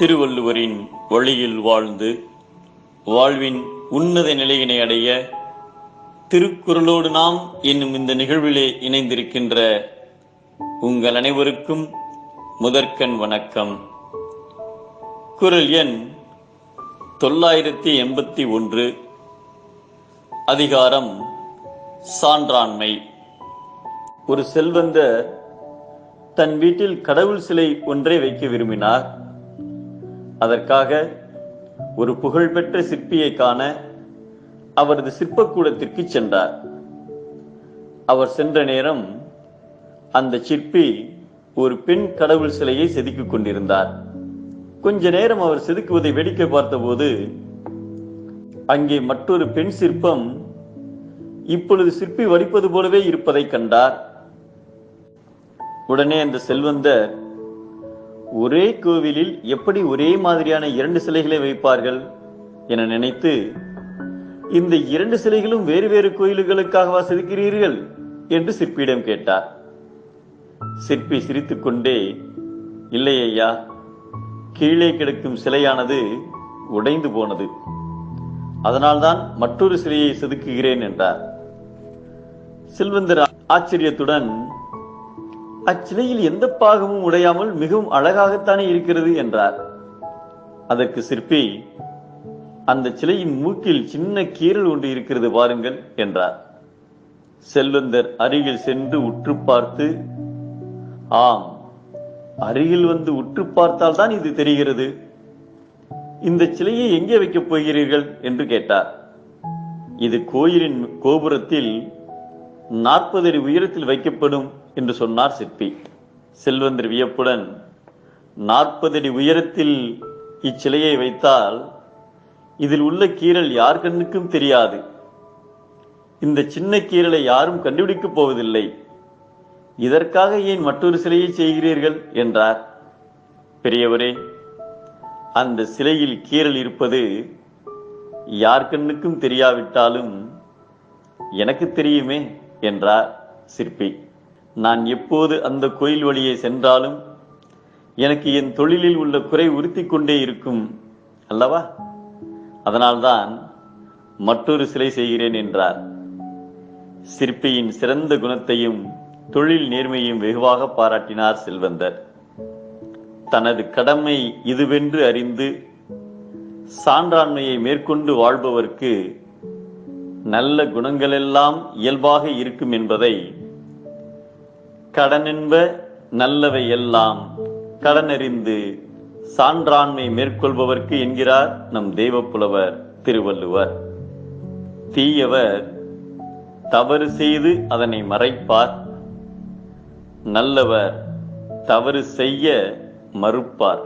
திருவள்ளுவரின் வழியில் வாழ்ந்து வாழ்வின் உன்னத நிலையினை அடைய திருக்குறளோடு நாம் என்னும் இந்த நிகழ்விலே இணைந்திருக்கின்ற உங்கள் அனைவருக்கும் முதற்கண் வணக்கம். குறள் எண் 981, அதிகாரம் சான்றாண்மை. ஒரு செல்வந்தர் தன் வீட்டில் கடவுள் சிலை ஒன்றை வைக்க விரும்பினார். அதற்காக ஒரு புகழ்பெற்ற சிற்பியை காண அவரது சிற்பக்கூடத்திற்கு சென்றார். அவர் சென்ற நேரம் அந்த சிற்பி ஒரு பெண் கடவுள் சிலையை செதுக்கிக் கொண்டிருந்தார். கொஞ்ச நேரம் அவர் செதுக்குவதை வேடிக்கை பார்த்தபோது அங்கே மற்றொரு பெண் சிற்பம் இப்பொழுது சிற்பி வடிப்பது போலவே இருப்பதை கண்டார். உடனே அந்த செல்வந்தர், ஒரே கோவிலில் எப்படி ஒரே மாதிரியான 2 சிலைகளை வைப்பார்கள் என நினைத்து, இந்த 2 சிலைகளும் வேறு வேறு கோயில்களுக்காகவா செதுக்கிறீர்கள் என்று சிற்பியிடம் கேட்டார். சிற்பி சிரித்துக் கொண்டே, இல்லை ஐயா, கீழே கிடக்கும் சிலையானது உடைந்து போனது, அதனால்தான் மற்றொரு சிலையை செதுக்குகிறேன் என்றார். செல்வந்தர் ஆச்சரியத்துடன், அச்சிலையில் எந்த பாகமும் உடையாமல் மிகவும் அழகாகத்தானே இருக்கிறது என்றார். அதற்கு சிற்பி, அந்த சிலையின் மூக்கில் சின்ன கீறல் ஒன்று இருக்கிறது பாருங்கள் என்றார். செல்வந்தர் அருகில் சென்று உற்று பார்த்து, ஆம், அருகில் வந்து உற்று பார்த்தால் தான் இது தெரிகிறது. இந்த சிலையை எங்கே வைக்கப் போகிறீர்கள் என்று கேட்டார். இது கோயிலின் கோபுரத்தில் 40 அடி உயரத்தில் வைக்கப்படும் என்று சொன்னார் சிற்பி. செல்வந்தர் வியப்புடன், 40 அடி உயரத்தில் இச்சிலையை வைத்தால் இதில் உள்ள கீறல் யார் கண்ணுக்கும் தெரியாது. இந்த சின்ன கீறலை யாரும் கண்டுபிடிக்கப் போவதில்லை. இதற்காக ஏன் மற்றொரு சிலையை செய்கிறீர்கள் என்றார். பெரியவரே, அந்த சிலையில் கீறல் இருப்பது யார் கண்ணுக்கும் தெரியாவிட்டாலும் எனக்கு தெரியுமே என்றார் சிற்பி. நான் எப்போது அந்த கோயில் வழியே சென்றாலும் எனக்கு என் தொழிலில் உள்ள குறை உறுத்திக் கொண்டே இருக்கும் அல்லவா, அதனால்தான் மற்றொரு சிலை செய்கிறேன் என்றார். சிற்பியின் சிறந்த குணத்தையும் தொழில் நேர்மையும் வெகுவாக பாராட்டினார் செல்வந்தர். தனது கடமை இதுவென்று அறிந்து சான்றாண்மையை மேற்கொண்டு வாழ்பவர்க்கு நல்ல குணங்களெல்லாம் இயல்பாக இருக்கும் என்பதை கடனென்ப நல்லவை எல்லாம் கடனறிந்து சான்றாண்மை மேற்கொள்பவர்க்கு என்கிறார் நம் தெய்வப்புலவர் திருவள்ளுவர். தீயவர் தவறு செய்து அதனை மறைப்பார், நல்லவர் தவறு செய்ய மறுப்பார்.